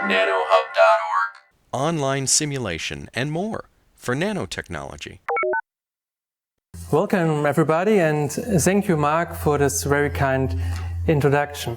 nanohub.org. Online simulation and more for nanotechnology. Welcome everybody, and thank you, Mark, for this very kind introduction.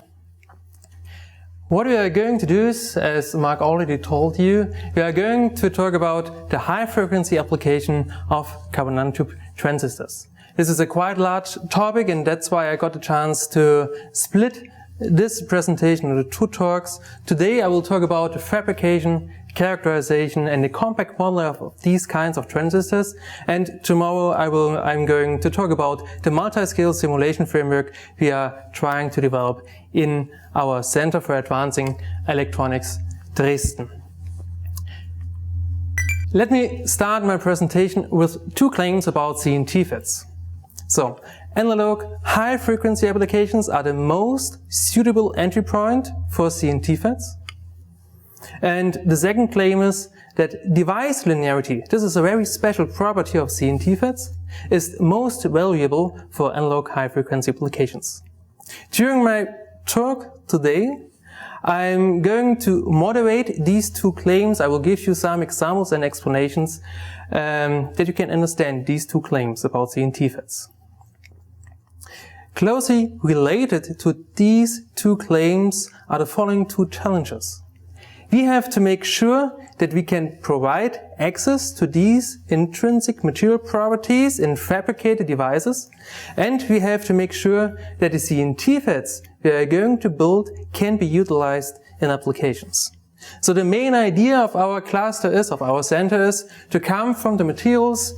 What we are going to do is, as Mark already told you, we are going to talk about the high frequency application of carbon nanotube transistors. This is a quite large topic, and that's why I got the chance to split this presentation into two talks. Today I will talk about the fabrication, characterization and the compact model of these kinds of transistors, and tomorrow I'm going to talk about the multi-scale simulation framework we are trying to develop in our Center for Advancing Electronics, Dresden. Let me start my presentation with two claims about CNTFETs. So, analog high-frequency applications are the most suitable entry point for CNTFETs. And the second claim is that device linearity, this is a very special property of CNTFETs, is most valuable for analog high-frequency applications. During my talk today, I'm going to moderate these two claims. I will give you some examples and explanations that you can understand these two claims about CNTFETs. Closely related to these two claims are the following two challenges. We have to make sure that we can provide access to these intrinsic material properties in fabricated devices, and we have to make sure that the CNTFETs we are going to build can be utilized in applications. So the main idea of our cluster is, of our center is, to come from the materials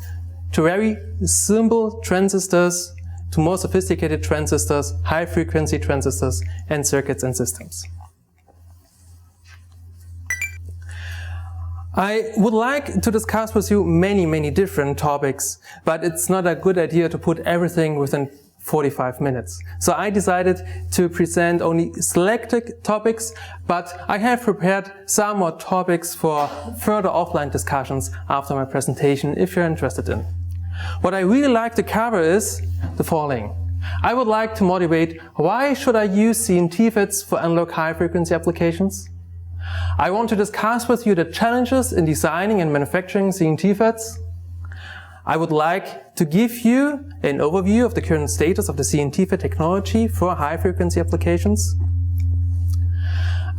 to very simple transistors, to more sophisticated transistors, high frequency transistors, and circuits and systems. I would like to discuss with you many different topics, but it's not a good idea to put everything within 45 minutes. So I decided to present only selected topics, but I have prepared some more topics for further offline discussions after my presentation if you're interested in. What I really like to cover is the following. I would like to motivate why should I use CNTFETs for analog high frequency applications. I want to discuss with you the challenges in designing and manufacturing CNTFETs. I would like to give you an overview of the current status of the CNTFET technology for high-frequency applications.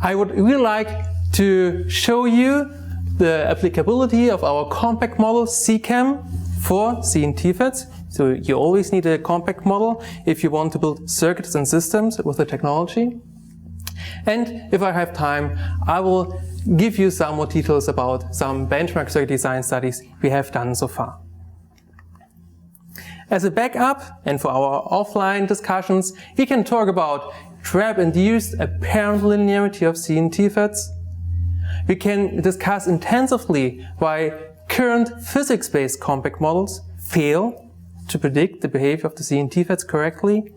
I would really like to show you the applicability of our compact model CCAM for CNTFETs. So you always need a compact model if you want to build circuits and systems with the technology. And if I have time, I will give you some more details about some benchmark circuit design studies we have done so far. As a backup, and for our offline discussions, we can talk about trap-induced apparent linearity of CNTFETs. We can discuss intensively why current physics-based compact models fail to predict the behavior of the CNTFETs correctly.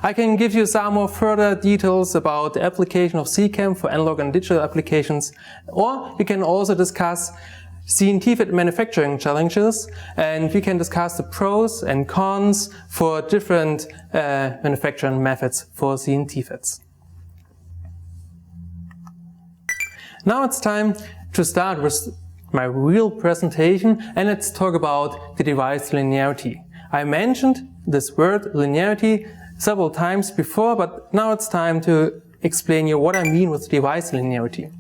I can give you some more further details about the application of CCAM for analog and digital applications, or we can also discuss CNTFET manufacturing challenges, and we can discuss the pros and cons for different manufacturing methods for CNTFETs. Now it's time to start with my real presentation, and let's talk about the device linearity. I mentioned this word linearity several times before, but now it's time to explain you what I mean with device linearity.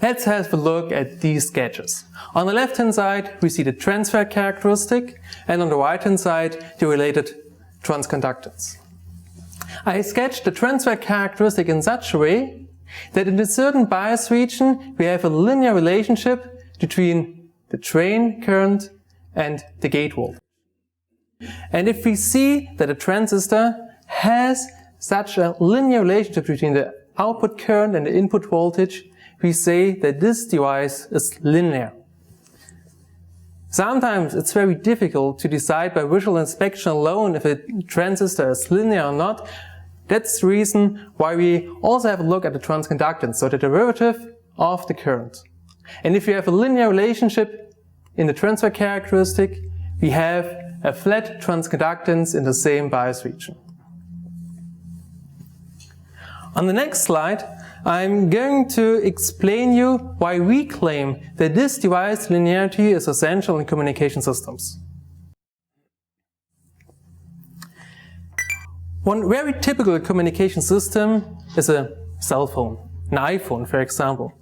Let's have a look at these sketches. On the left-hand side, we see the transfer characteristic, and on the right-hand side, the related transconductance. I sketched the transfer characteristic in such a way that in a certain bias region, we have a linear relationship between the drain current and the gate voltage. And if we see that a transistor has such a linear relationship between the output current and the input voltage, we say that this device is linear. Sometimes it's very difficult to decide by visual inspection alone if a transistor is linear or not. That's the reason why we also have a look at the transconductance, so the derivative of the current. And if you have a linear relationship in the transfer characteristic, we have a flat transconductance in the same bias region. On the next slide, I'm going to explain you why we claim that this device linearity is essential in communication systems. One very typical communication system is a cell phone, an iPhone for example.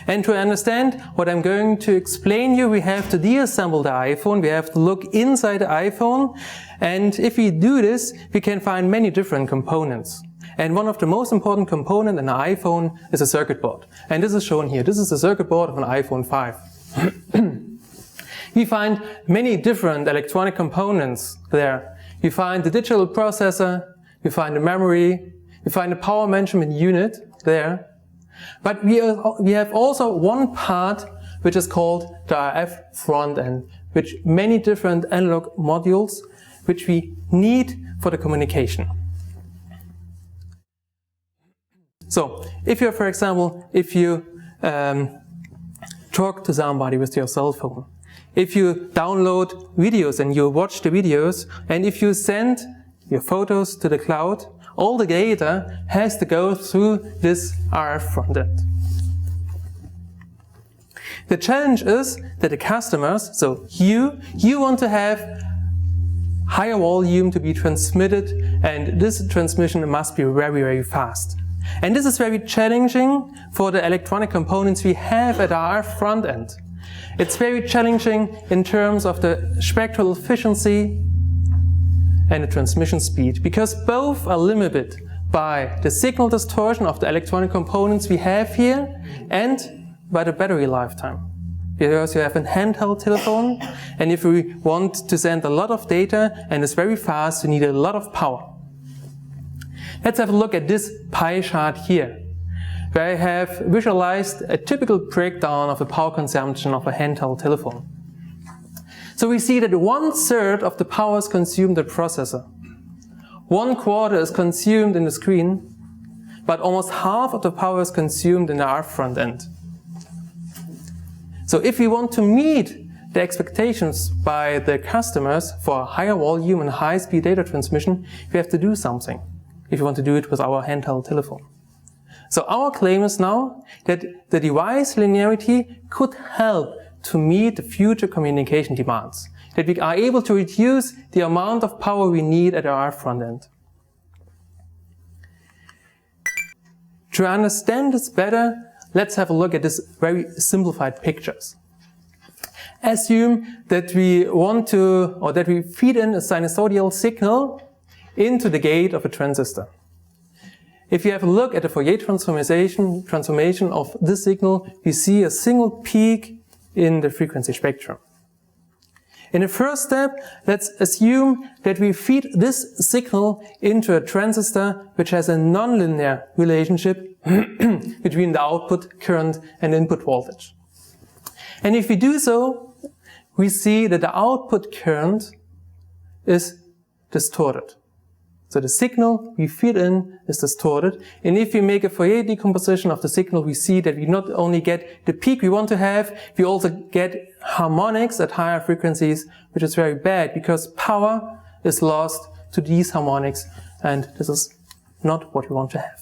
And to understand what I'm going to explain you, we have to deassemble the iPhone, we have to look inside the iPhone, and if we do this, we can find many different components. And one of the most important components in an iPhone is a circuit board. And this is shown here. This is the circuit board of an iPhone 5. We find many different electronic components there. We find the digital processor, we find the memory, we find the power management unit there. But we have also one part which is called the RF front end, which many different analog modules which we need for the communication. So, if you, for example, talk to somebody with your cell phone, if you download videos and you watch the videos, and if you send your photos to the cloud, all the data has to go through this RF front end. The challenge is that the customers, so you want to have higher volume to be transmitted, and this transmission must be very, very fast. And this is very challenging for the electronic components we have at our front end. It's very challenging in terms of the spectral efficiency and the transmission speed, because both are limited by the signal distortion of the electronic components we have here and by the battery lifetime. Because you have a handheld telephone, and if we want to send a lot of data and it's very fast, you need a lot of power. Let's have a look at this pie chart here, where I have visualized a typical breakdown of the power consumption of a handheld telephone. So we see that 1/3 of the power is consumed in the processor. 1/4 is consumed in the screen, but almost half of the power is consumed in the RF front end. So if we want to meet the expectations by the customers for higher volume and high-speed data transmission, we have to do something if you want to do it with our handheld telephone. So our claim is now that the device linearity could help to meet the future communication demands, that we are able to reduce the amount of power we need at our front end. To understand this better, let's have a look at this very simplified pictures. Assume that we want to, or that we feed in a sinusoidal signal into the gate of a transistor. If you have a look at the Fourier transformation of this signal, you see a single peak in the frequency spectrum. In the first step, let's assume that we feed this signal into a transistor which has a nonlinear relationship between the output current and input voltage. And if we do so, we see that the output current is distorted. So the signal we feed in is distorted, and if we make a Fourier decomposition of the signal, we see that we not only get the peak we want to have, we also get harmonics at higher frequencies, which is very bad because power is lost to these harmonics, and this is not what we want to have.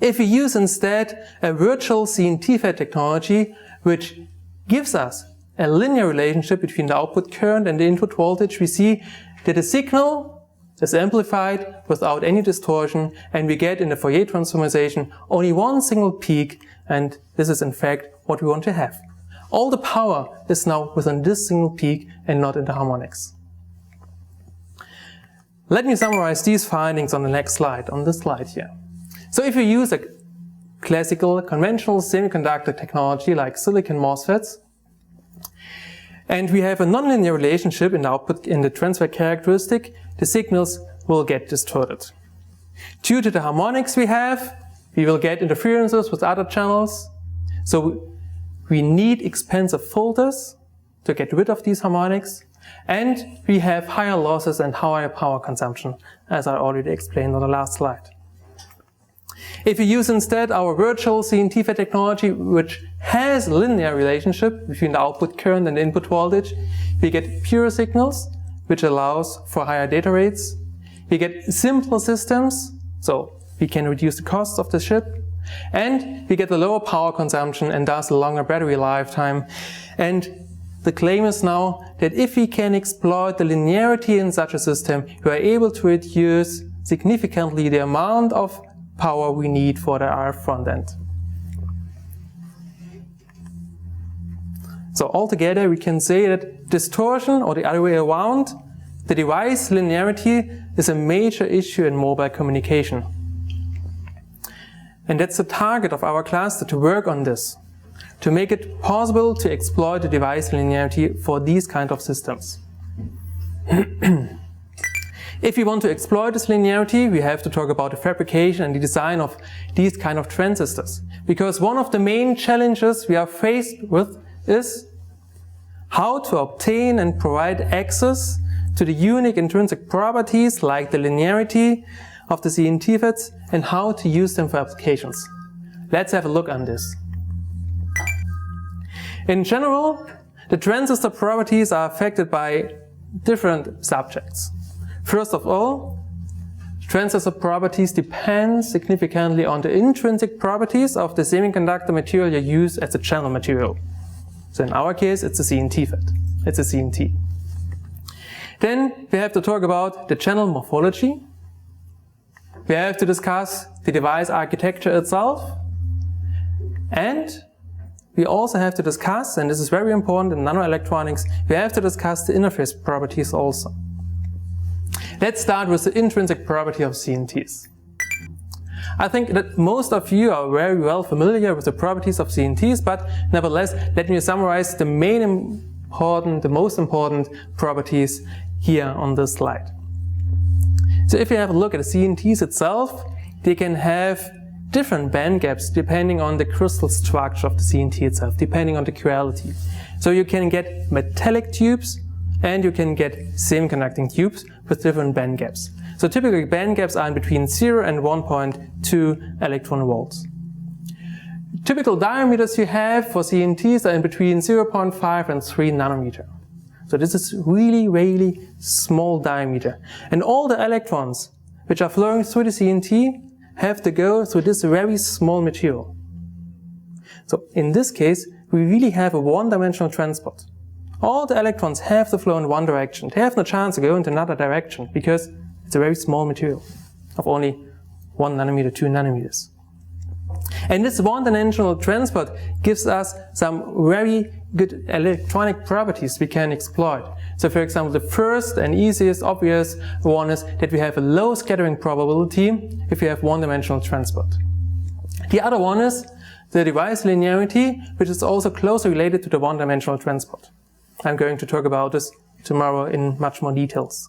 If we use instead a virtual CNTFET technology, which gives us a linear relationship between the output current and the input voltage, we see that the signal is amplified without any distortion, and we get in the Fourier transformation only one single peak, and this is in fact what we want to have. All the power is now within this single peak and not in the harmonics. Let me summarize these findings on the next slide, on this slide here. So if you use a classical, conventional semiconductor technology like silicon MOSFETs, and we have a nonlinear relationship in the output, in the transfer characteristic, the signals will get distorted. Due to the harmonics we have, we will get interferences with other channels. So we need expensive filters to get rid of these harmonics, and we have higher losses and higher power consumption, as I already explained on the last slide. If we use instead our virtual CNTFET technology, which has a linear relationship between the output current and the input voltage, we get pure signals, which allows for higher data rates. We get simpler systems, so we can reduce the costs of the chip. And we get the lower power consumption and thus a longer battery lifetime. And the claim is now that if we can exploit the linearity in such a system, we are able to reduce significantly the amount of power we need for the RF front end. So altogether, we can say that distortion, or the other way around, the device linearity is a major issue in mobile communication. And that's the target of our class, to work on this, to make it possible to exploit the device linearity for these kind of systems. If we want to exploit this linearity, we have to talk about the fabrication and the design of these kind of transistors. Because one of the main challenges we are faced with is how to obtain and provide access to the unique intrinsic properties like the linearity of the CNTFETs and how to use them for applications. Let's have a look on this. In general, the transistor properties are affected by different subjects. First of all, transistor properties depend significantly on the intrinsic properties of the semiconductor material you use as a channel material. So in our case, it's a CNTFET. It's a CNT. Then we have to talk about the channel morphology. We have to discuss the device architecture itself. And we also have to discuss, and this is very important in nanoelectronics, we have to discuss the interface properties also. Let's start with the intrinsic property of CNTs. I think that most of you are very well familiar with the properties of CNTs, but nevertheless, let me summarize the most important properties here on this slide. So if you have a look at the CNTs itself, they can have different band gaps depending on the crystal structure of the CNT itself, depending on the quality. So you can get metallic tubes and you can get semiconducting tubes with different band gaps. So typically band gaps are in between 0 and 1.2 electron volts. Typical diameters you have for CNTs are in between 0.5 and 3 nanometer. So this is really, really small diameter. And all the electrons which are flowing through the CNT have to go through this very small material. So in this case, we really have a one-dimensional transport. All the electrons have to flow in one direction. They have no chance to go into another direction because it's a very small material of only 1 nanometer, 2 nanometers. And this one-dimensional transport gives us some very good electronic properties we can exploit. So for example, the first and easiest obvious one is that we have a low scattering probability if we have one-dimensional transport. The other one is the device linearity, which is also closely related to the one-dimensional transport. I'm going to talk about this tomorrow in much more details.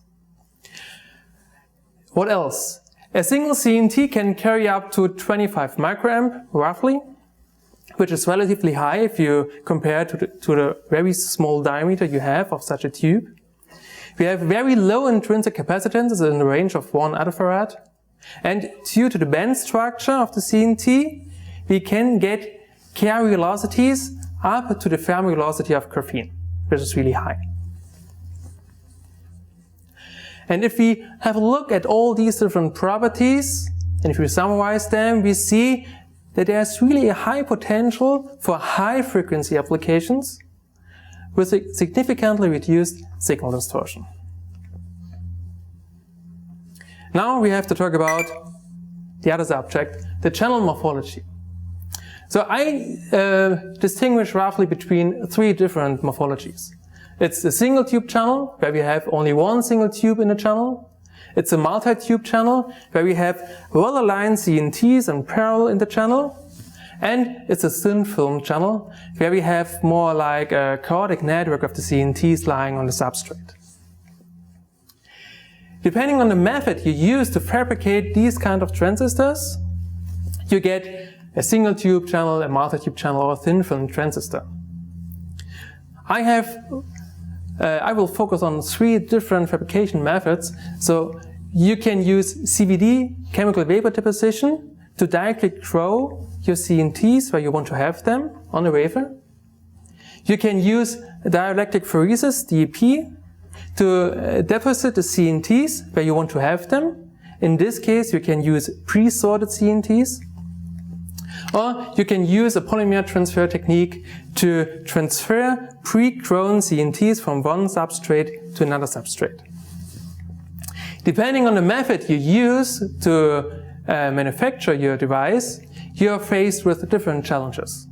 What else? A single CNT can carry up to 25 microamp, roughly, which is relatively high if you compare to the very small diameter you have of such a tube. We have very low intrinsic capacitances in the range of 1 attofarad. And due to the band structure of the CNT, we can get carrier velocities up to the Fermi velocity of graphene, which is really high. And if we have a look at all these different properties, and if we summarize them, we see that there's really a high potential for high frequency applications with a significantly reduced signal distortion. Now we have to talk about the other subject, the channel morphology. So I distinguish roughly between 3 different morphologies. It's a single tube channel, where we have only one single tube in the channel. It's a multi-tube channel, where we have well-aligned CNTs and parallel in the channel. And it's a thin film channel, where we have more like a chaotic network of the CNTs lying on the substrate. Depending on the method you use to fabricate these kind of transistors, you get a single tube channel, a multi-tube channel, or a thin film transistor. I will focus on 3 different fabrication methods. So you can use CVD, chemical vapor deposition, to directly grow your CNTs where you want to have them on the wafer. You can use dielectric phoresis, DEP, to deposit the CNTs where you want to have them. In this case, you can use pre-sorted CNTs. Or you can use a polymer transfer technique to transfer pre-grown CNTs from one substrate to another substrate. Depending on the method you use to manufacture your device, you are faced with different challenges.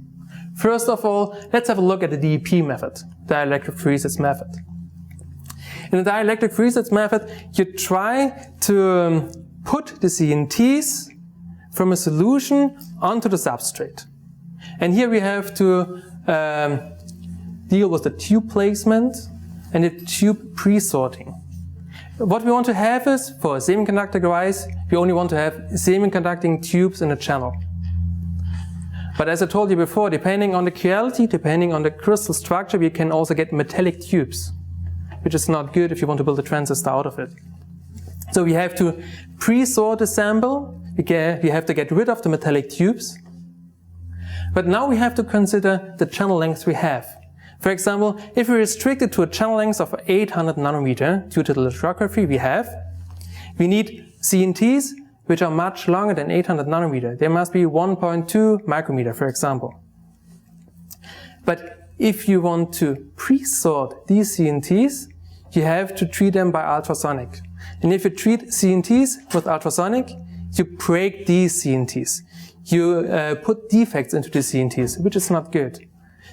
First of all, let's have a look at the DEP method, dielectric freezes method. In the dielectric freezes method, you try to put the CNTs from a solution onto the substrate. And here we have to deal with the tube placement and the tube pre-sorting. What we want to have is, for a semiconductor device, we only want to have semiconducting tubes in a channel. But as I told you before, depending on the quality, depending on the crystal structure, we can also get metallic tubes, which is not good if you want to build a transistor out of it. So we have to pre-sort the sample, we have to get rid of the metallic tubes. But now we have to consider the channel lengths we have. For example, if we restrict it to a channel length of 800 nanometer due to the lithography we need CNTs which are much longer than 800 nanometer. They must be 1.2 micrometer, for example. But if you want to pre-sort these CNTs, you have to treat them by ultrasonic. And if you treat CNTs with ultrasonic, you break these CNTs. You put defects into the CNTs, which is not good.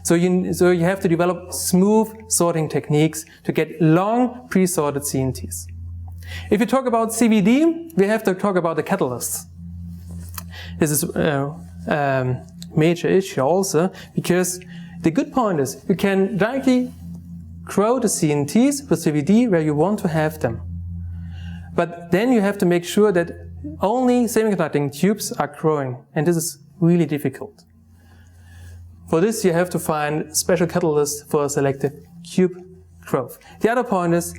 So you have to develop smooth sorting techniques to get long pre-sorted CNTs. If you talk about CVD, we have to talk about the catalysts. This is a major issue also, because the good point is you can directly grow the CNTs with CVD where you want to have them. But then you have to make sure that only semiconducting tubes are growing, and this is really difficult. For this, you have to find special catalysts for selective cube growth. The other point is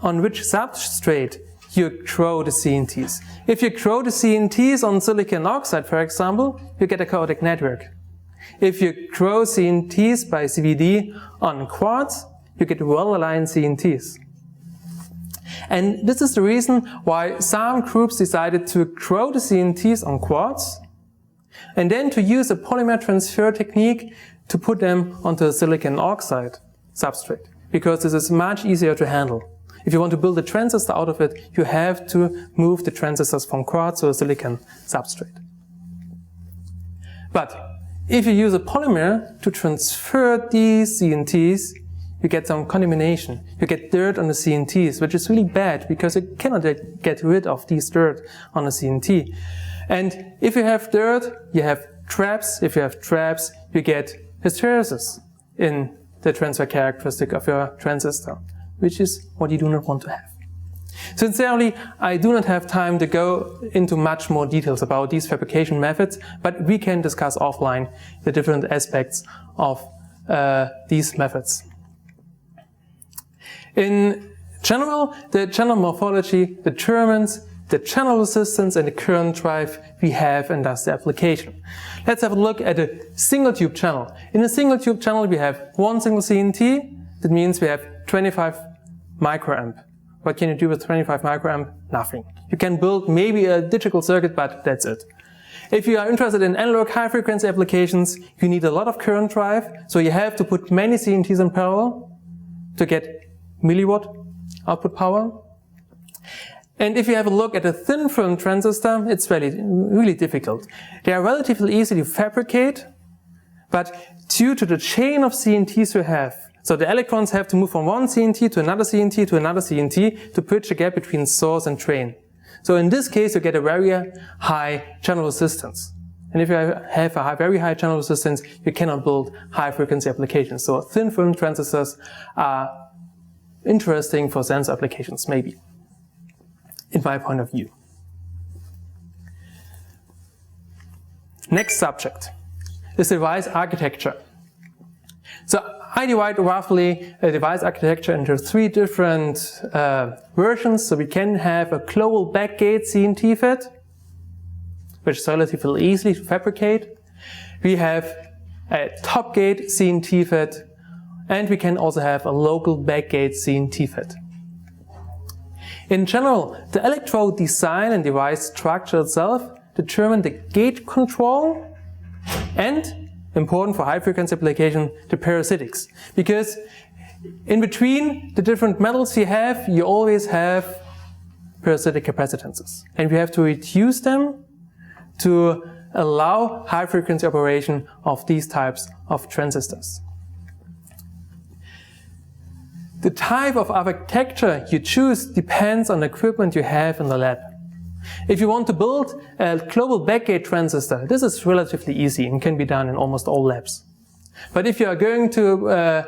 on which substrate you grow the CNTs. If you grow the CNTs on silicon oxide, for example, you get a chaotic network. If you grow CNTs by CVD on quartz, you get well-aligned CNTs. And this is the reason why some groups decided to grow the CNTs on quartz and then to use a polymer transfer technique to put them onto a silicon oxide substrate, because this is much easier to handle. If you want to build a transistor out of it, you have to move the transistors from quartz to a silicon substrate. But if you use a polymer to transfer these CNTs, you get some contamination. You get dirt on the CNTs, which is really bad because you cannot get rid of this dirt on the CNT. And if you have dirt, you have traps. If you have traps, you get hysteresis in the transfer characteristic of your transistor, which is what you do not want to have. Sincerely, I do not have time to go into much more details about these fabrication methods, but we can discuss offline the different aspects of these methods. In general, the channel morphology determines the channel resistance and the current drive we have and thus the application. Let's have a look at a single tube channel. In a single tube channel we have one single CNT. That means we have 25 microamp. What can you do with 25 microamp? Nothing. You can build maybe a digital circuit, but that's it. If you are interested in analog high frequency applications, you need a lot of current drive, so you have to put many CNTs in parallel to get milliwatt output power. And if you have a look at a thin film transistor, it's really difficult. They are relatively easy to fabricate, but due to the chain of CNTs you have, so the electrons have to move from one CNT to another CNT to another CNT to bridge the gap between source and drain. So in this case, you get a very high channel resistance. And if you have a very high channel resistance, you cannot build high frequency applications. So thin film transistors are interesting for sensor applications, maybe, in my point of view. Next subject is device architecture. So I divide roughly a device architecture into three different versions. So we can have a global backgate CNTFET, which is relatively easy to fabricate. We have a top gate CNTFET, and we can also have a local backgate CNTFET. In general, the electrode design and device structure itself determine the gate control And, important for high frequency application, the parasitics. Because in between the different metals you always have parasitic capacitances. And we have to reduce them to allow high frequency operation of these types of transistors. The type of architecture you choose depends on the equipment you have in the lab. If you want to build a global backgate transistor, this is relatively easy and can be done in almost all labs. But if you are going to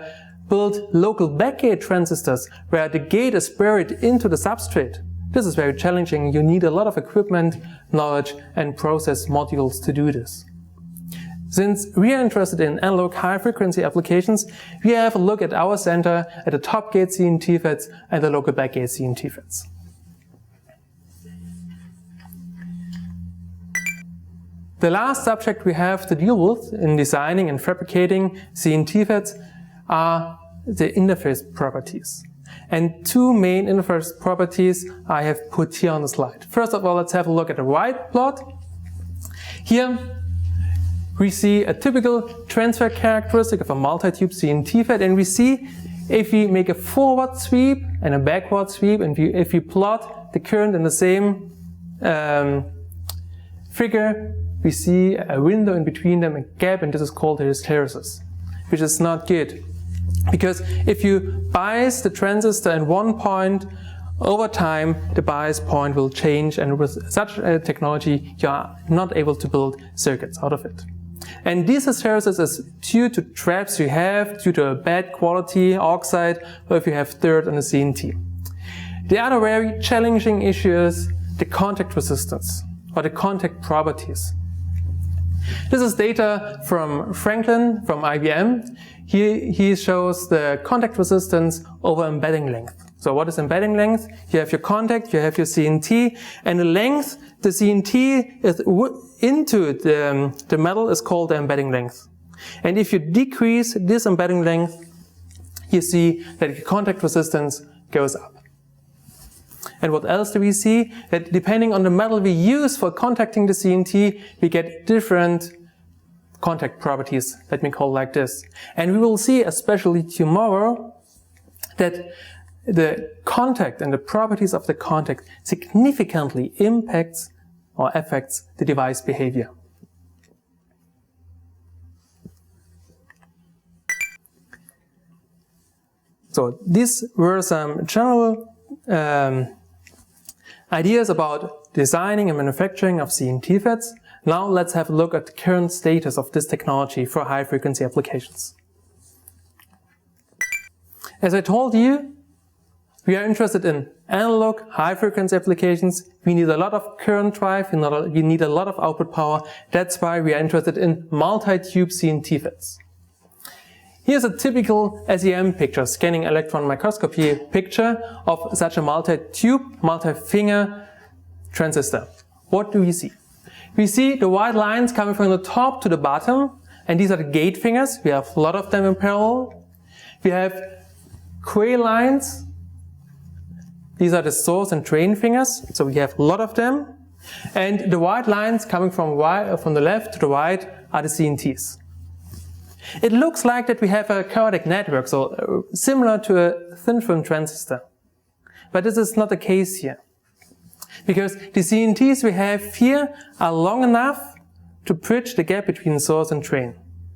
build local backgate transistors where the gate is buried into the substrate, this is very challenging. You need a lot of equipment, knowledge, and process modules to do this. Since we are interested in analog high-frequency applications, we have a look at our center at the top gate CNTFETs and the local backgate CNTFETs. The last subject we have to deal with in designing and fabricating CNTFETs are the interface properties. And two main interface properties I have put here on the slide. First of all, let's have a look at the right plot. Here we see a typical transfer characteristic of a multi-tube CNTFET, and we see if we make a forward sweep and a backward sweep, and if we plot the current in the same figure, we see a window in between them, a gap, and this is called a hysteresis, which is not good. Because if you bias the transistor at one point, over time the bias point will change, and with such a technology you are not able to build circuits out of it. And this hysteresis is due to traps you have, due to a bad quality oxide, or if you have dirt on the CNT. The other very challenging issue is the contact resistance, or the contact properties. This is data from Franklin, from IBM. He shows the contact resistance over embedding length. So what is embedding length? You have your contact, you have your CNT, and the length the CNT is into the metal is called the embedding length. And if you decrease this embedding length, you see that the contact resistance goes up. And what else do we see? That depending on the metal we use for contacting the CNT, we get different contact properties, let me call like this. And we will see, especially tomorrow, that the contact and the properties of the contact significantly impacts or affects the device behavior. So these were some general ideas about designing and manufacturing of CNTFETs. Now let's have a look at the current status of this technology for high-frequency applications. As I told you, we are interested in analog high-frequency applications. We need a lot of current drive, we need a lot of output power. That's why we are interested in multi-tube CNTFETs. Here's a typical SEM picture, scanning electron microscopy picture of such a multi-tube, multi-finger transistor. What do we see? We see the white lines coming from the top to the bottom, and these are the gate fingers. We have a lot of them in parallel. We have gray lines. These are the source and drain fingers, so we have a lot of them. And the white lines coming from the left to the right are the CNTs. It looks like that we have a chaotic network, so similar to a thin film transistor. But this is not the case here. Because the CNTs we have here are long enough to bridge the gap between source and drain.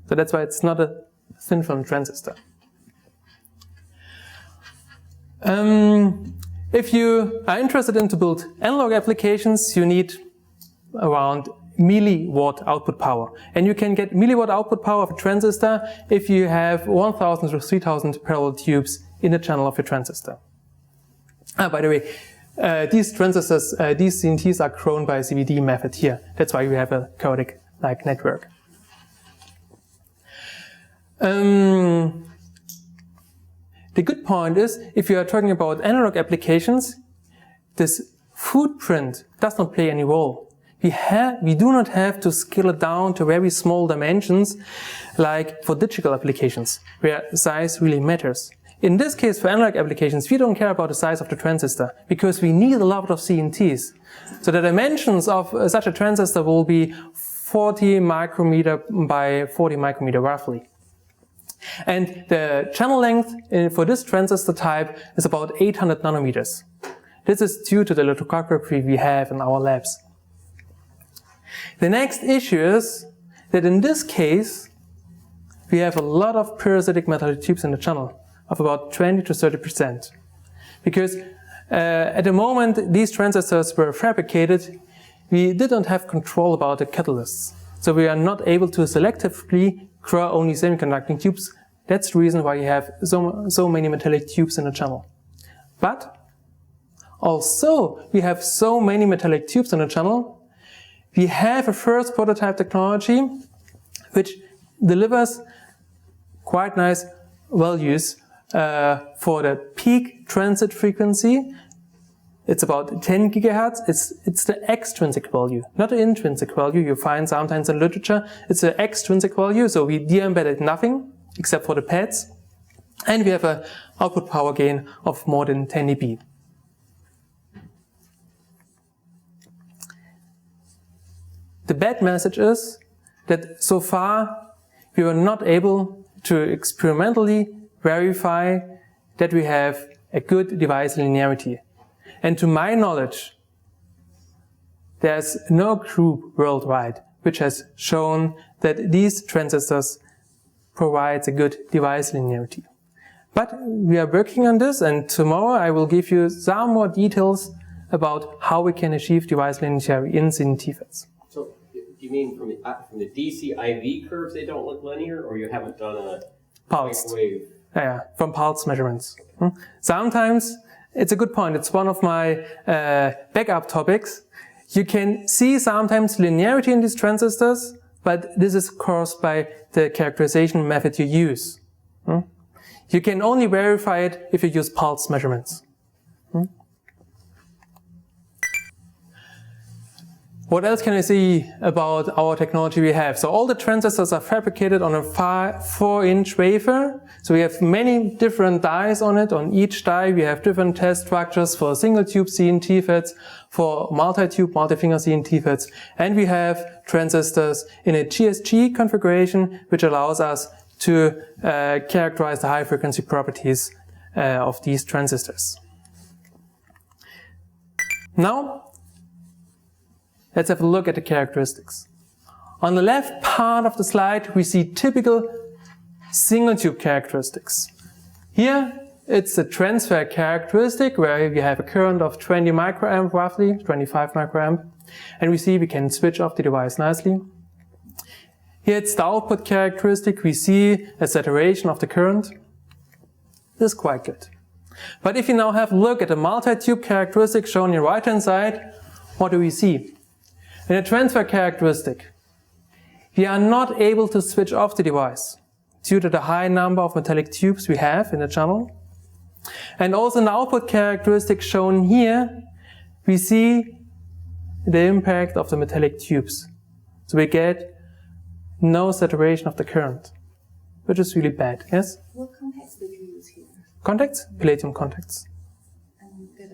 So that's why it's not a thin film transistor. If you are interested in to build analog applications, you need around milliwatt output power. And you can get milliwatt output power of a transistor if you have 1000 to 3000 parallel tubes in the channel of your transistor. By the way, these transistors, these CNTs are grown by a CVD method here. That's why we have a chaotic-like network. The good point is, if you are talking about analog applications, this footprint does not play any role. We do not have to scale it down to very small dimensions like for digital applications, where size really matters. In this case, for analog applications, we don't care about the size of the transistor because we need a lot of CNTs. So the dimensions of such a transistor will be 40 micrometer by 40 micrometer roughly. And the channel length for this transistor type is about 800 nanometers. This is due to the lithography we have in our labs. The next issue is that in this case, we have a lot of parasitic metallic tubes in the channel of about 20 to 30%. Because at the moment these transistors were fabricated, we didn't have control about the catalysts. So we are not able to selectively grow only semiconducting tubes. That's the reason why you have so many metallic tubes in the channel. But also we have so many metallic tubes in the channel, we have a first prototype technology which delivers quite nice values for the peak transit frequency. It's about 10 gigahertz. It's the extrinsic value, not the intrinsic value you find sometimes in literature. It's the extrinsic value, so we de-embedded nothing except for the pads. And we have an output power gain of more than 10 dB. The bad message is that so far we were not able to experimentally verify that we have a good device linearity. And to my knowledge, there's no group worldwide which has shown that these transistors provide a good device linearity. But we are working on this, and tomorrow I will give you some more details about how we can achieve device linearity in CNTFETs. So, do you mean from the DC IV curves they don't look linear, or you haven't done a pulsed microwave? Yeah, from pulse measurements. Sometimes, it's a good point, it's one of my backup topics. You can see sometimes linearity in these transistors, but this is caused by the characterization method you use. You can only verify it if you use pulse measurements. What else can I say about our technology we have? So all the transistors are fabricated on a 4-inch wafer. So we have many different dies on it. On each die we have different test structures for single tube CNTFETs, for multi-tube, multi-finger CNTFETs. And we have transistors in a GSG configuration, which allows us to characterize the high frequency properties of these transistors. Now, let's have a look at the characteristics. On the left part of the slide, we see typical single tube characteristics. Here, it's a transfer characteristic where we have a current of 20 microamp roughly, 25 microamp. And we see we can switch off the device nicely. Here it's the output characteristic. We see a saturation of the current. This is quite good. But if you now have a look at the multi-tube characteristic shown on your right-hand side, what do we see? In a transfer characteristic, we are not able to switch off the device due to the high number of metallic tubes we have in the channel. And also in the output characteristic shown here, we see the impact of the metallic tubes. So we get no saturation of the current, which is really bad, yes? What contacts did you use here? Contacts? Palladium contacts. And did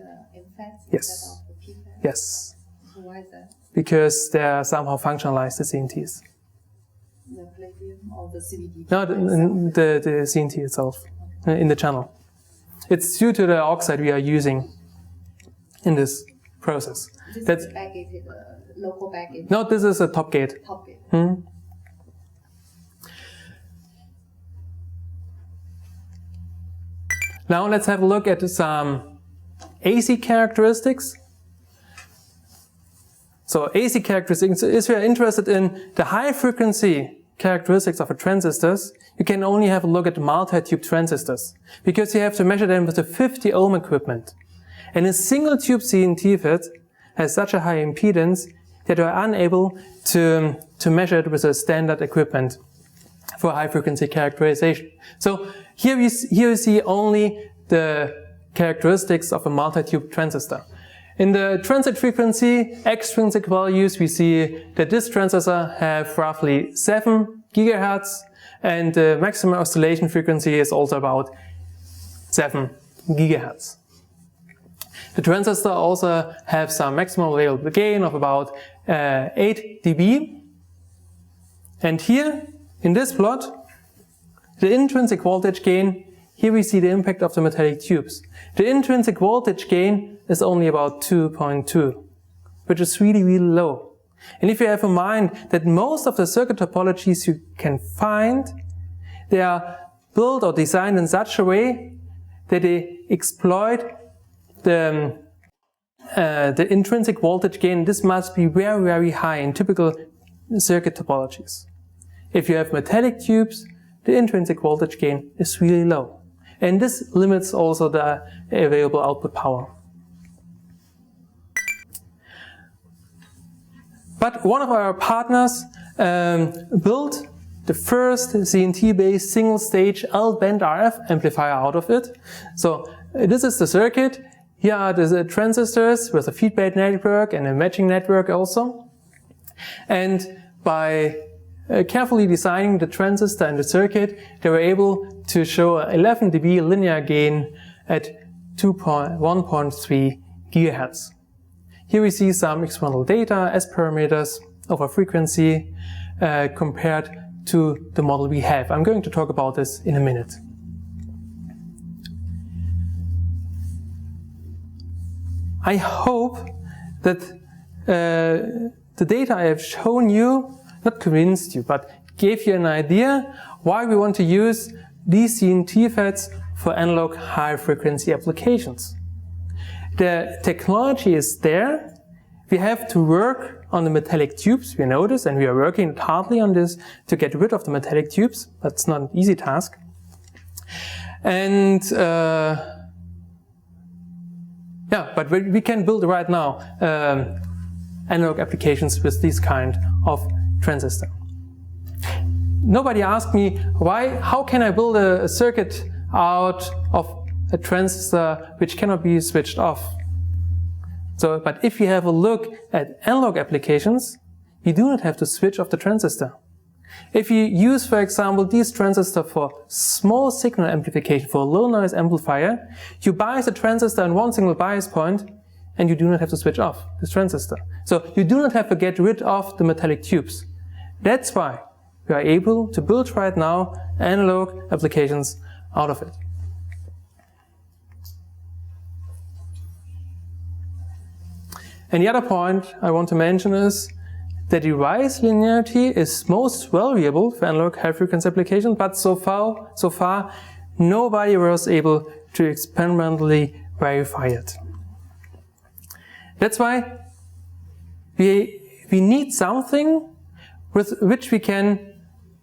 FETs Yes. instead of the PFETs? Yes. So why is that? Because they are somehow functionalized, the CNTs. The palladium or the CVD? No, the CNT itself, in the channel. It's due to the oxide we are using in this process. This That's, is backgated, local backgate. no, this is a top gate. Top gate. Now let's have a look at some AC characteristics. So AC characteristics, if you're interested in the high frequency characteristics of a transistors, you can only have a look at multi-tube transistors, because you have to measure them with a 50 ohm equipment. And a single tube CNTFET has such a high impedance that we're unable to measure it with a standard equipment for high frequency characterization. So here we see only the characteristics of a multi-tube transistor. In the transit frequency, extrinsic values, we see that this transistor have roughly 7 gigahertz, and the maximum oscillation frequency is also about 7 gigahertz. The transistor also have some maximum available gain of about 8 dB, And here, in this plot, the intrinsic voltage gain, here we see the impact of the metallic tubes. The intrinsic voltage gain is only about 2.2, which is really, really low. And if you have in mind that most of the circuit topologies you can find, they are built or designed in such a way that they exploit the intrinsic voltage gain. This must be very, very high in typical circuit topologies. If you have metallic tubes, the intrinsic voltage gain is really low. And this limits also the available output power. But one of our partners built the first CNT-based single-stage L-band RF amplifier out of it. So this is the circuit. Here are the transistors with a feedback network and a matching network also. And by carefully designing the transistor and the circuit, they were able to show a 11 dB linear gain at 1.3 gigahertz. Here we see some experimental data as parameters over frequency compared to the model we have. I'm going to talk about this in a minute. I hope that the data I have shown you not convinced you, but gave you an idea why we want to use these CNTFETs for analog high-frequency applications. The technology is there. We have to work on the metallic tubes, we know this, and we are working hardly on this to get rid of the metallic tubes. That's not an easy task. And yeah, but we can build right now analog applications with this kind of transistor. Nobody asked me how can I build a circuit out of a transistor which cannot be switched off. So, but if you have a look at analog applications, you do not have to switch off the transistor. If you use, for example, this transistor for small signal amplification, for a low noise amplifier, you bias the transistor in one single bias point and you do not have to switch off this transistor. So you do not have to get rid of the metallic tubes. That's why we are able to build right now analog applications out of it. And the other point I want to mention is that device linearity is most valuable for analog high-frequency applications, but so far nobody was able to experimentally verify it. That's why we need something with which we can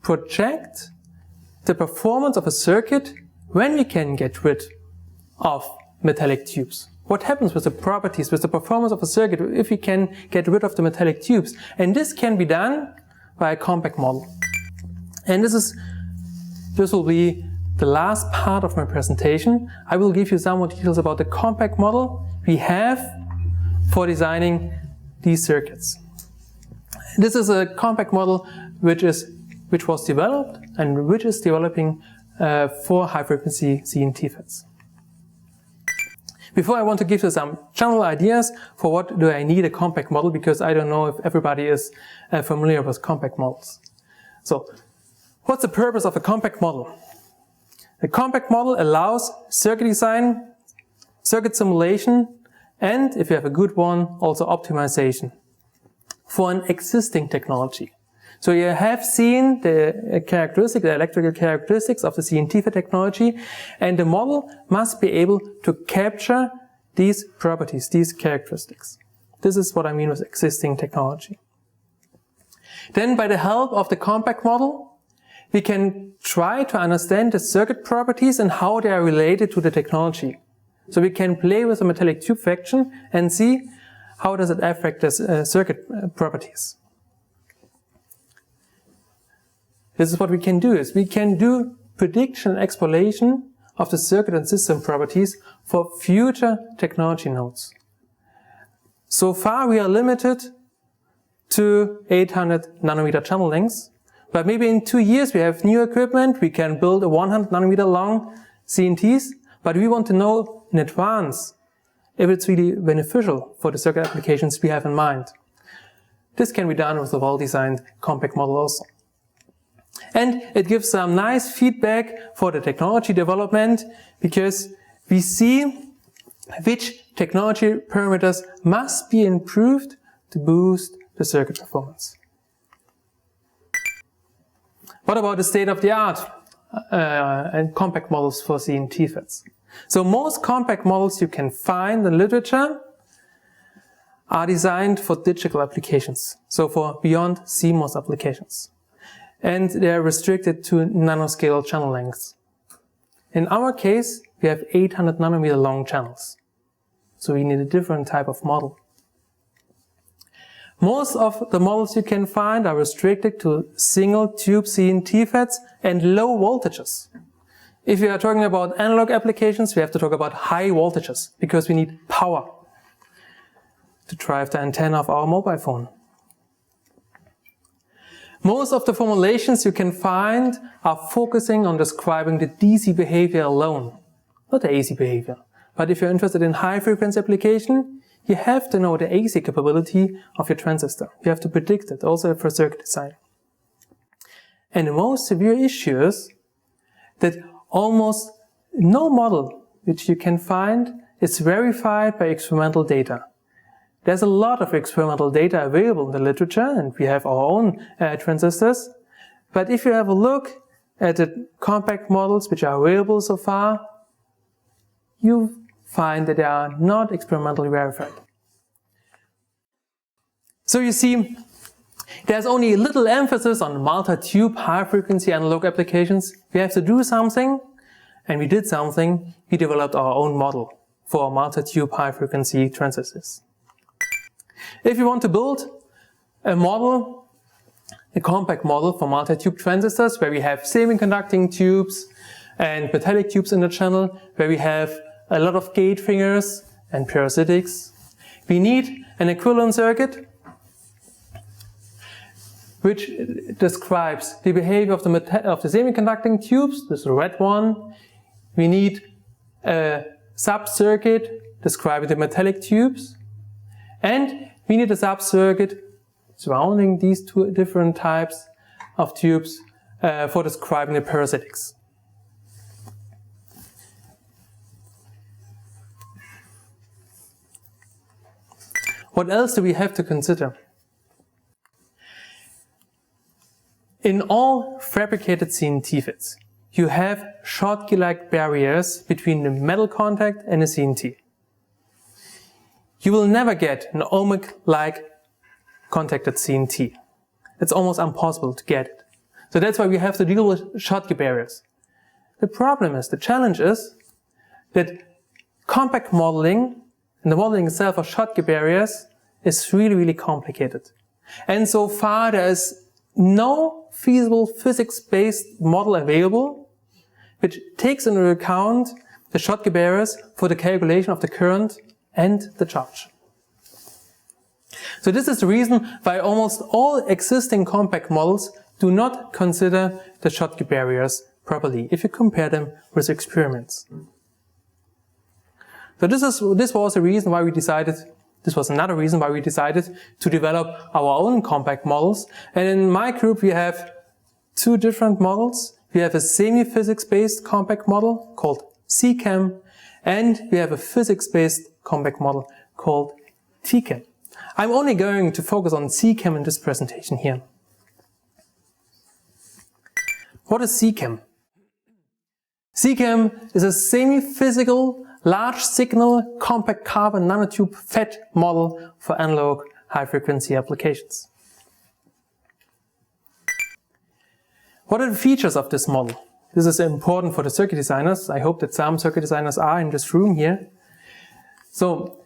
project the performance of a circuit when we can get rid of metallic tubes. What happens with the properties, with the performance of a circuit if we can get rid of the metallic tubes? And this can be done by a compact model. And this will be the last part of my presentation. I will give you some more details about the compact model we have for designing these circuits. This is a compact model which was developed and which is developing for high-frequency CNTFETs. Before I want to give you some general ideas for what do I need a compact model, because I don't know if everybody is familiar with compact models. So, what's the purpose of a compact model? A compact model allows circuit design, circuit simulation, and if you have a good one, also optimization for an existing technology. So you have seen the electrical characteristics of the CNTFET technology, and the model must be able to capture these properties, these characteristics. This is what I mean with existing technology. Then by the help of the compact model, we can try to understand the circuit properties and how they are related to the technology. So we can play with the metallic tube fraction and see how does it affect the circuit properties. This is what we can do, is we can do prediction and exploration of the circuit and system properties for future technology nodes. So far we are limited to 800 nanometer channel lengths, but maybe in 2 years we have new equipment, we can build a 100 nanometer long CNTs, but we want to know in advance if it's really beneficial for the circuit applications we have in mind. This can be done with a well-designed compact model also. And it gives some nice feedback for the technology development, because we see which technology parameters must be improved to boost the circuit performance. What about the state-of-the-art and compact models for CNTFETs? So most compact models you can find in literature are designed for digital applications, so for beyond CMOS applications. And they are restricted to nanoscale channel lengths. In our case, we have 800 nanometer long channels. So we need a different type of model. Most of the models you can find are restricted to single tube CNTFETs and low voltages. If we are talking about analog applications, we have to talk about high voltages, because we need power to drive the antenna of our mobile phone. Most of the formulations you can find are focusing on describing the DC behavior alone, not the AC behavior. But if you're interested in high frequency application, you have to know the AC capability of your transistor. You have to predict it, also for circuit design. And the most severe issue is that almost no model which you can find is verified by experimental data. There's a lot of experimental data available in the literature, and we have our own transistors. But if you have a look at the compact models which are available so far, you find that they are not experimentally verified. So you see, there's only a little emphasis on multi-tube high-frequency analog applications. We have to do something, and we did something. We developed our own model for multi-tube high-frequency transistors. If you want to build a model, a compact model for multi-tube transistors, where we have semiconducting tubes and metallic tubes in the channel, where we have a lot of gate fingers and parasitics, we need an equivalent circuit which describes the behavior of the semiconducting tubes. This is the red one. We need a sub-circuit describing the metallic tubes. And we need a sub-circuit surrounding these two different types of tubes for describing the parasitics. What else do we have to consider? In all fabricated CNTFETs, you have Schottky-like barriers between the metal contact and the CNT. You will never get an ohmic-like contacted CNT. It's almost impossible to get it. So that's why we have to deal with Schottky barriers. The problem is, the challenge is that compact modeling and the modeling itself of Schottky barriers is really, really complicated. And so far there is no feasible physics-based model available which takes into account the Schottky barriers for the calculation of the current and the charge. So this is the reason why almost all existing compact models do not consider the Schottky barriers properly if you compare them with experiments. So this was the reason why we decided, this was another reason why we decided to develop our own compact models. And in my group we have two different models. We have a semi-physics-based compact model called CCAM, and we have a physics-based compact model called TCAM. I'm only going to focus on CCAM in this presentation here. What is CCAM? CCAM is a semi-physical, large signal, compact carbon nanotube FET model for analog high-frequency applications. What are the features of this model? This is important for the circuit designers. I hope that some circuit designers are in this room here. So,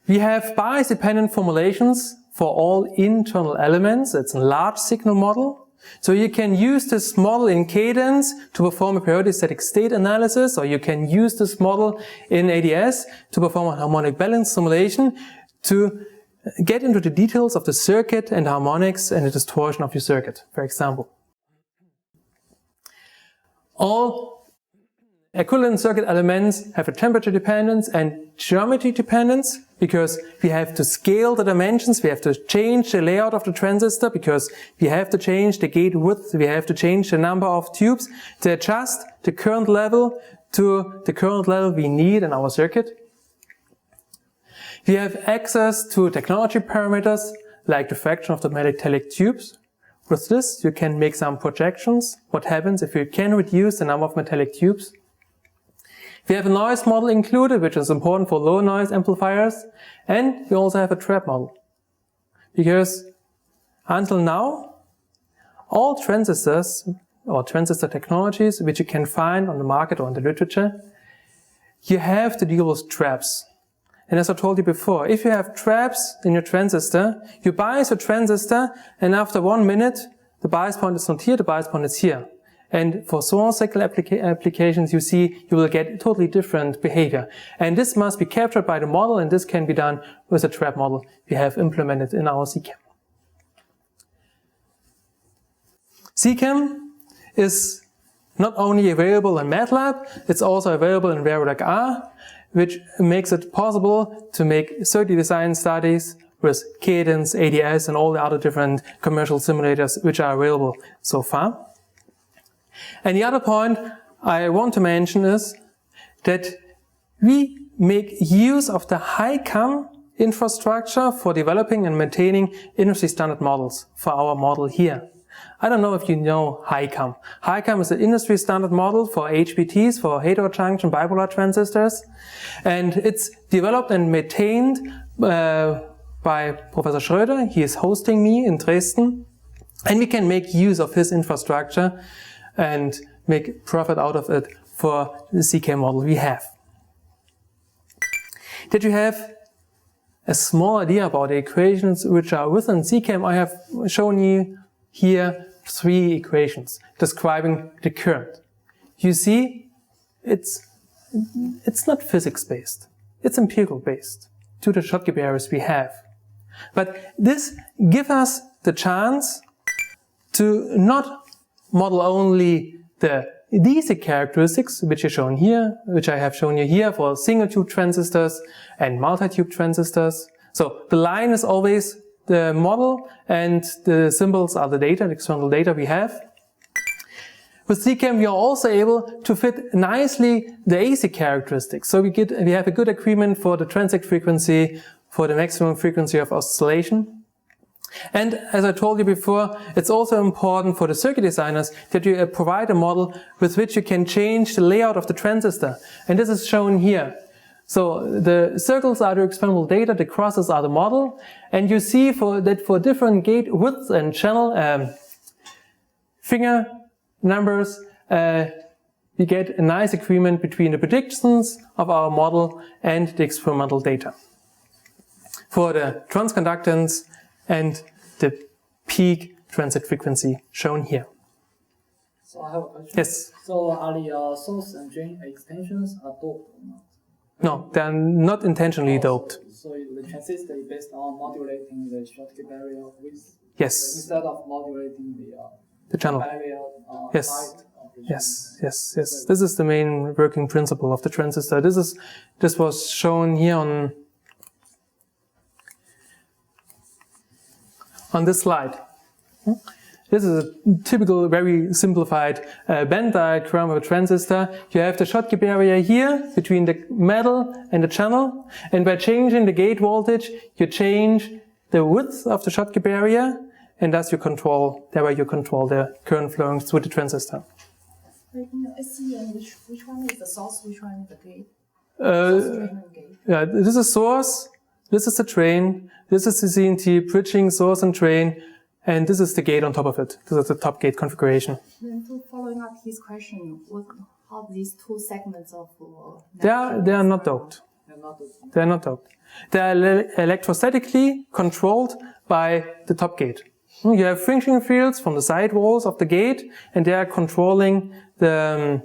we have bias-dependent formulations for all internal elements. It's a large signal model. So you can use this model in Cadence to perform a periodic static state analysis, or you can use this model in ADS to perform a harmonic balance simulation to get into the details of the circuit and harmonics and the distortion of your circuit, for example. All equivalent circuit elements have a temperature dependence and geometry dependence. because we have to scale the dimensions, we have to change the layout of the transistor, because we have to change the gate width, we have to change the number of tubes to adjust the current level to the current level we need in our circuit. We have access to technology parameters like the fraction of the metallic tubes. With this, you can make some projections. What happens if you can reduce the number of metallic tubes? We have a noise model included, which is important for low noise amplifiers. And we also have a trap model. Because until now, all transistors or transistor technologies which you can find on the market or in the literature, you have to deal with traps. And as I told you before, if you have traps in your transistor, you bias your transistor, and after 1 minute, the bias point is not here, the bias point is here. And for small cycle applications, you see, you will get totally different behavior. And this must be captured by the model, and this can be done with a trap model we have implemented in our CCAM. CCAM is not only available in MATLAB, it's also available in Verilog R, which makes it possible to make circuit design studies with Cadence, ADS, and all the other different commercial simulators which are available so far. And the other point I want to mention is that we make use of the HiCAM infrastructure for developing and maintaining industry standard models for our model here. I don't know if you know HiCAM. HiCAM is an industry standard model for HBTs, for heterojunction bipolar transistors. And it's developed and maintained by Professor Schröder. He is hosting me in Dresden. And we can make use of his infrastructure and make profit out of it for the CCAM model we have. Did you have a small idea about the equations which are within CCAM? I have shown you here 3 equations describing the current. You see, it's not physics-based. It's empirical-based to the Schottky barriers we have. But this gives us the chance to not model only the DC characteristics, which are shown here, which I have shown you here for single-tube transistors and multi-tube transistors. So the line is always the model, and the symbols are the data, the external data we have. With CCAM, we are also able to fit nicely the AC characteristics. So we have a good agreement for the transient frequency, for the maximum frequency of oscillation. And as I told you before, it's also important for the circuit designers that you provide a model with which you can change the layout of the transistor. And this is shown here. So the circles are the experimental data, the crosses are the model, and you see for different gate widths and channel finger numbers, we get a nice agreement between the predictions of our model and the experimental data. For the transconductance and the peak transient frequency shown here. So I have a question. Yes? So are the source and drain extensions are doped or not? No, they are not intentionally doped. So the transistor is based on modulating the Schottky barrier width Yes. instead of modulating The channel. barrier Yes. height of the channel. Yes. This is the main working principle of the transistor. This was shown here on this slide. This is a typical, very simplified band diagram of a transistor. You have the Schottky barrier here between the metal and the channel, and by changing the gate voltage, you change the width of the Schottky barrier, and thus thereby you control the current flowing through the transistor. Wait, in the SCM, which one is the source, which one is the gate? Source, drain, and gate. Yeah, this is source, this is the drain, this is the CNT bridging source and drain, and this is the gate on top of it. This is the top gate configuration. Then following up his question, how these 2 segments of They are not doped. They're not doped. They are not doped. They are electrostatically controlled by the top gate. You have fringing fields from the side walls of the gate, and they are controlling the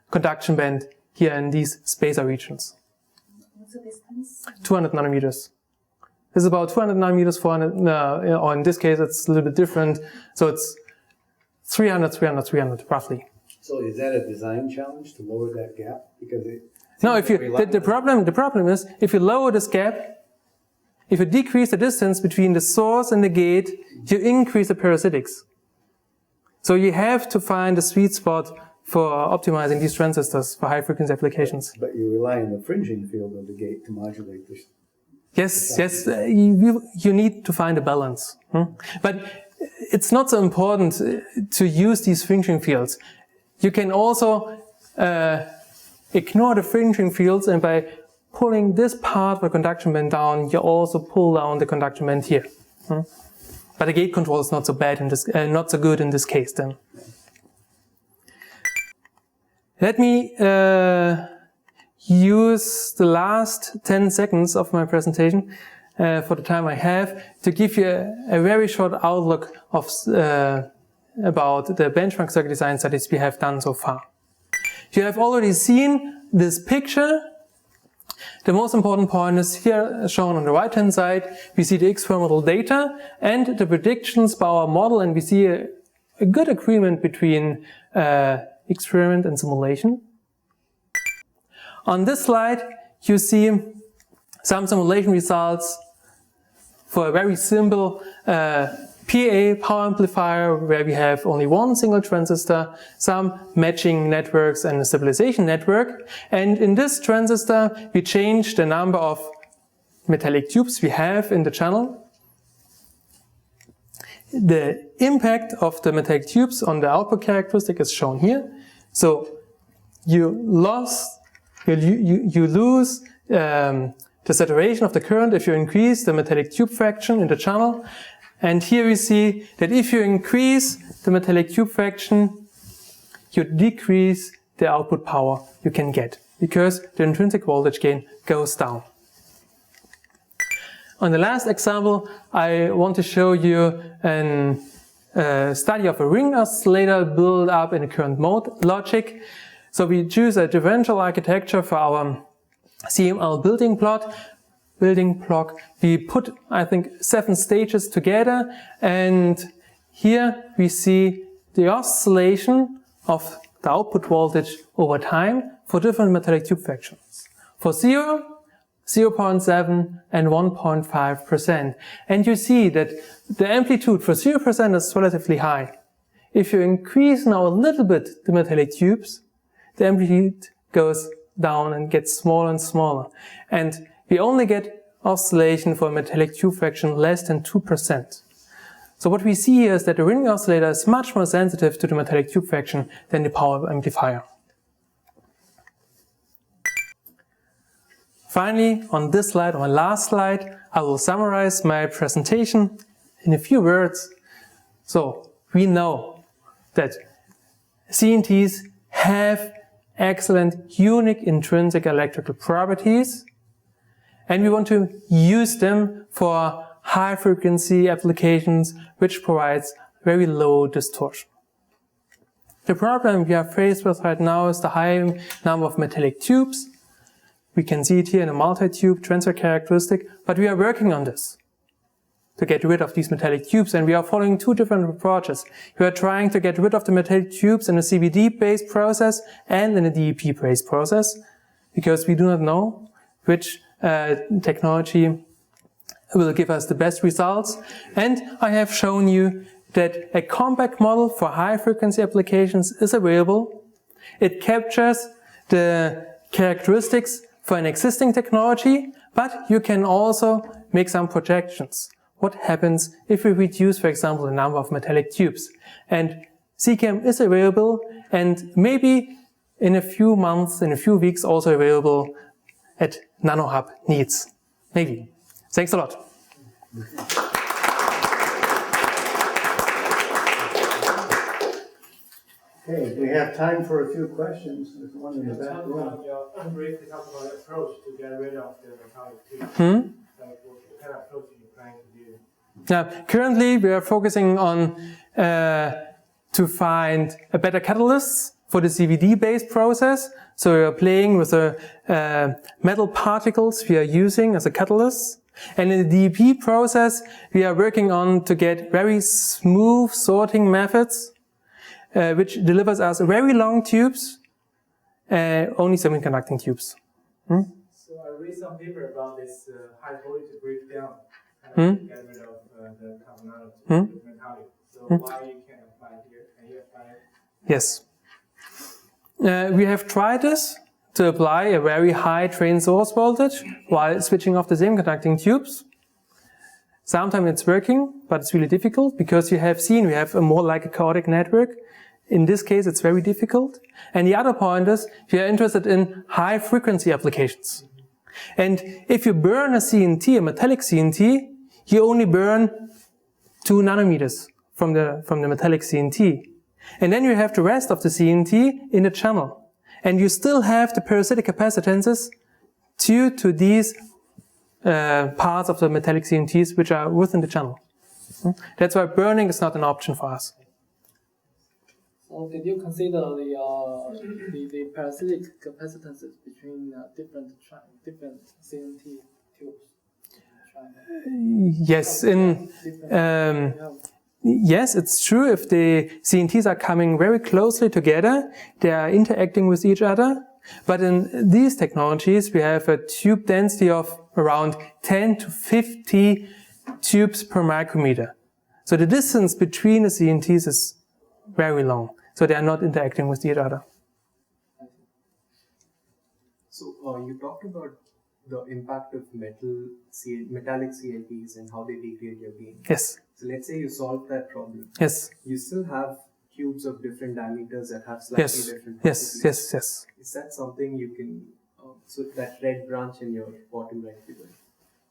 conduction band here in these spacer regions. What's the distance? 200 nanometers. This is about 200 nanometers, 400, or in this case it's a little bit different. So it's 300, roughly. So is that a design challenge to lower that gap? Because No, if you, the problem is, if you lower this gap, if you decrease the distance between the source and the gate, you increase the parasitics. So you have to find a sweet spot for optimizing these transistors for high frequency applications. But you rely on the fringing field of the gate to modulate this. Yes, you need to find a balance. But it's not so important to use these fringing fields. You can also ignore the fringing fields, and by pulling this part of the conduction band down, you also pull down the conduction band here. But the gate control is not so bad in this, not so good in this case then. Let me use the last 10 seconds of my presentation for the time I have to give you a very short outlook of about the benchmark circuit design studies we have done so far. You have already seen this picture. The most important point is here shown on the right hand side. We see the experimental data and the predictions by our model, and we see a good agreement between experiment and simulation. On this slide you see some simulation results for a very simple PA power amplifier where we have only one single transistor, some matching networks and a stabilization network. And in this transistor we change the number of metallic tubes we have in the channel. The impact of the metallic tubes on the output characteristic is shown here. So you lose the saturation of the current if you increase the metallic tube fraction in the channel. And here we see that if you increase the metallic tube fraction, you decrease the output power you can get, because the intrinsic voltage gain goes down. On the last example, I want to show you a study of a ring oscillator built up in a current mode logic. So we choose a differential architecture for our CML building block. We put, I think, 7 stages together, and here we see the oscillation of the output voltage over time for different metallic tube fractions. For 0, 0.7 and 1.5%. And you see that the amplitude for 0% is relatively high. If you increase now a little bit the metallic tubes, the amplitude goes down and gets smaller and smaller. And we only get oscillation for a metallic tube fraction less than 2%. So what we see here is that the ring oscillator is much more sensitive to the metallic tube fraction than the power amplifier. Finally, on this slide, on my last slide, I will summarize my presentation in a few words. So we know that CNTs have excellent unique intrinsic electrical properties, and we want to use them for high frequency applications which provides very low distortion. The problem we are faced with right now is the high number of metallic tubes. We can see it here in a multi-tube transfer characteristic, but we are working on this to get rid of these metallic tubes, and we are following 2 different approaches. We are trying to get rid of the metallic tubes in a CVD-based process and in a DEP-based process, because we do not know which technology will give us the best results. And I have shown you that a compact model for high frequency applications is available. It captures the characteristics for an existing technology, but you can also make some projections. What happens if we reduce, for example, the number of metallic tubes? And CCAM is available, and maybe in a few months, in a few weeks, also available at NanoHub Needs. Maybe. Thanks a lot. Okay, we have time for a few questions. There's one in the back row. Briefly talk about the approach to get rid of the metallic tubes. Like what kind of approach are you trying to do? Now, currently we are focusing on to find a better catalyst for the CVD-based process. So we are playing with the metal particles we are using as a catalyst. And in the DEP process, we are working on to get very smooth sorting methods, which delivers us very long tubes, only semiconducting tubes. So I read some paper about this high voltage breakdown, kind of get rid of the carbon nanotube with metallic. So why you can't apply here? Can you apply it? Yes. We have tried this to apply a very high drain source voltage while switching off the semiconducting tubes. Sometimes it's working, but it's really difficult because you have seen we have a more like a chaotic network. In this case, it's very difficult. And the other point is, we are interested in high frequency applications. And if you burn a CNT, a metallic CNT, you only burn 2 nanometers from the metallic CNT. And then you have the rest of the CNT in the channel. And you still have the parasitic capacitances due to these parts of the metallic CNTs which are within the channel. That's why burning is not an option for us. So did you consider the parasitic capacitances between different CNT tubes? Yes, yes, it's true. If the CNTs are coming very closely together, they are interacting with each other. But in these technologies, we have a tube density of around 10 to 50 tubes per micrometer. So the distance between the CNTs is very long. So they are not interacting with each other. So you talked about the impact of metallic CNTs and how they degrade your gain. Yes. So let's say you solve that problem. Yes. You still have cubes of different diameters that have slightly different Yes. properties. Yes. Is that something you can, so that red branch in your bottom right figure,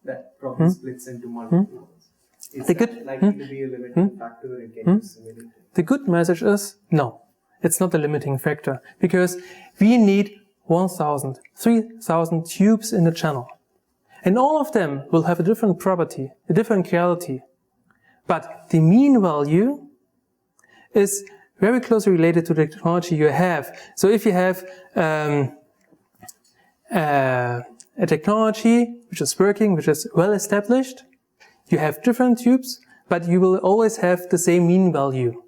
that probably splits into multiple ones. Is that likely to be a limiting factor and can you simulate it? The good message is, no, it's not a limiting factor because we need 1,000, 3,000 tubes in the channel. And all of them will have a different property, a different quality. But the mean value is very closely related to the technology you have. So if you have a technology which is working, which is well established, you have different tubes, but you will always have the same mean value.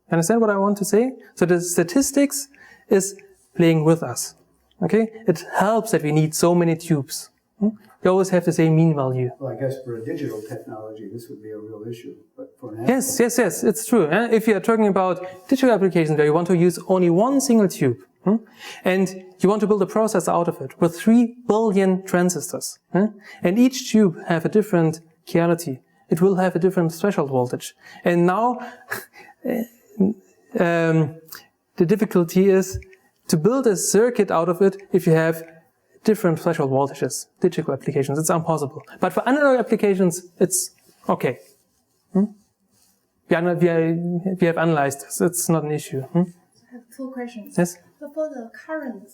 Understand what I want to say? So the statistics is playing with us. Okay? It helps that we need so many tubes. You always have the same mean value. Well, I guess for a digital technology, this would be a real issue. But for an Yes, it's true. If you are talking about digital applications where you want to use only one single tube, and you want to build a process out of it with 3 billion transistors, and each tube have a different quality, it will have a different threshold voltage. And now, the difficulty is to build a circuit out of it if you have different threshold voltages. Digital applications, it's impossible. But for analog applications, it's okay. We have analyzed this. It's not an issue. I have 2 questions. Yes. So for the current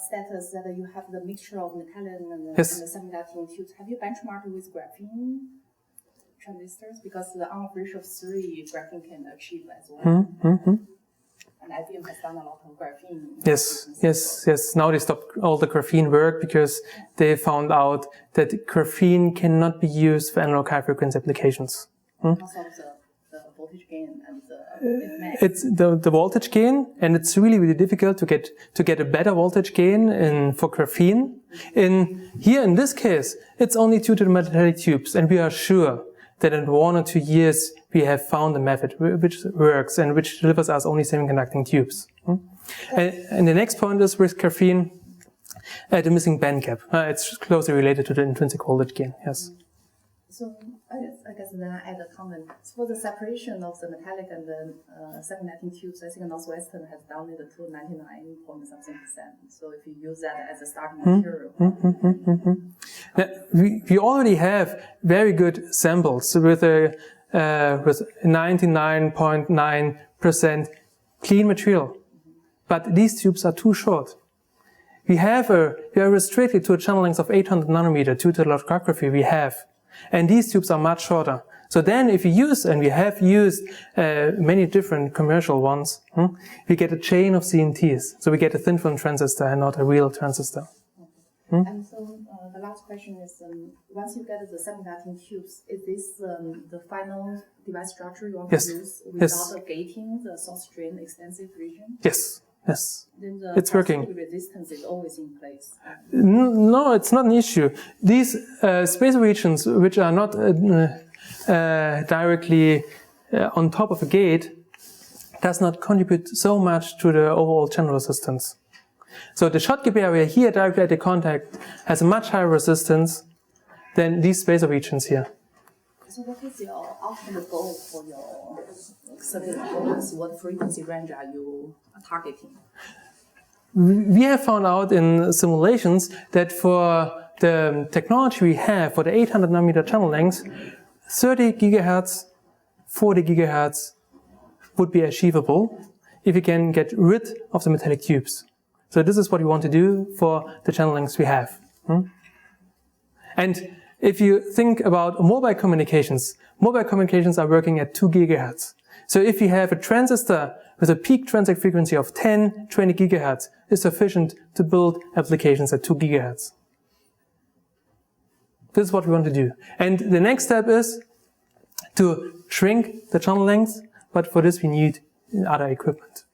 status that you have the mixture of metallic and Yes. the semiconductor tubes, have you benchmarked with graphene transistors? Because the on-off ratio of 3 graphene can achieve as well. And IBM has done a lot of graphene. Yes. Now they stopped all the graphene work because they found out that graphene cannot be used for analog high frequency applications. Because of the voltage gain and the It's the voltage gain, and it's really difficult to get a better voltage gain for graphene. In this case, it's only due to the metallic tubes, and we are sure that in 1 or 2 years we have found a method which works and which delivers us only semiconducting tubes. And the next point is with graphene, the missing band gap. It's closely related to the intrinsic voltage gain. Yes. So I guess then I add a comment. For the separation of the metallic and the semiconducting tubes, I think Northwestern has done it to 99.something%. So if you use that as a starting material. We already have very good samples with 99.9% clean material, but these tubes are too short. We are restricted to a channel length of 800 nanometer due to the lithography we have. And these tubes are much shorter. So then if you use, and we have used many different commercial ones, we get a chain of CNTs. So we get a thin film transistor and not a real transistor. And so the last question is, once you get the semiconducting tubes, is this the final device structure you want to use without gating the source drain extensive region? Yes. Yes. Then the It's working. parasitic resistance is always in place. No, it's not an issue. These space regions, which are not directly on top of a gate, does not contribute so much to the overall channel resistance. So the Schottky barrier here directly at the contact has a much higher resistance than these spacer regions here. So what is your ultimate goal for your circuit performance? What frequency range are you targeting? We have found out in simulations that for the technology we have for the 800 nanometer channel length, 30 gigahertz, 40 gigahertz would be achievable if you can get rid of the metallic tubes. So this is what we want to do for the channel lengths we have. And if you think about mobile communications are working at 2 gigahertz. So if you have a transistor with a peak transient frequency of 10, 20 gigahertz, is sufficient to build applications at 2 gigahertz. This is what we want to do. And the next step is to shrink the channel length, but for this we need other equipment.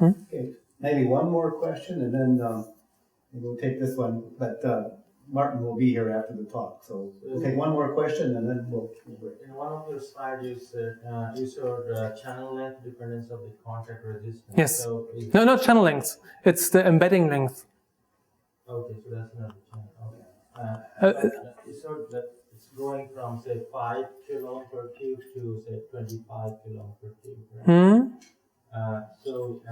Okay, maybe one more question, and then we'll take this one, but Martin will be here after the talk, so we'll take one more question, and then we'll break. In one of your slides, you said you showed channel length dependence of the contact resistance. Yes. So No, not channel length. It's the embedding length. okay, so that's not the channel. Okay. You showed that it's going from say 5 kilo per tube to say 25 kilo per tube. Right? So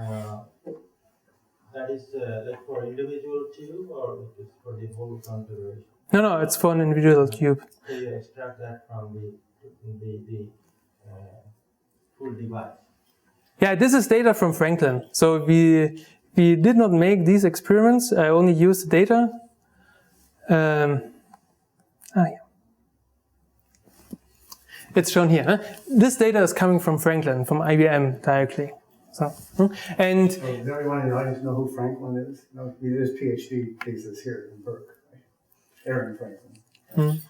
that is like for individual tube, or it is for the whole configuration? No, it's for an individual tube. So you extract that from the full device. Yeah, this is data from Franklin. So we did not make these experiments. I only used the data. Yeah. It's shown here. Huh? This data is coming from Franklin, from IBM directly. So, and Does everyone in the audience know who Franklin is? No, he did his PhD thesis here in Berkeley. Aaron Franklin.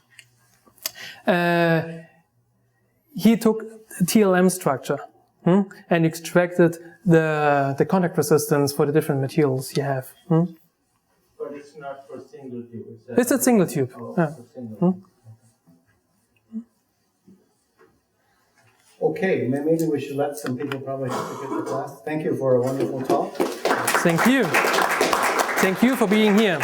he took TLM structure and extracted the contact resistance for the different materials you have. But it's not for single tube. It's a single tube. Oh, Yeah. it's a single tube. Okay, maybe we should let some people probably get to class. Thank you for a wonderful talk. Thank you. Thank you for being here.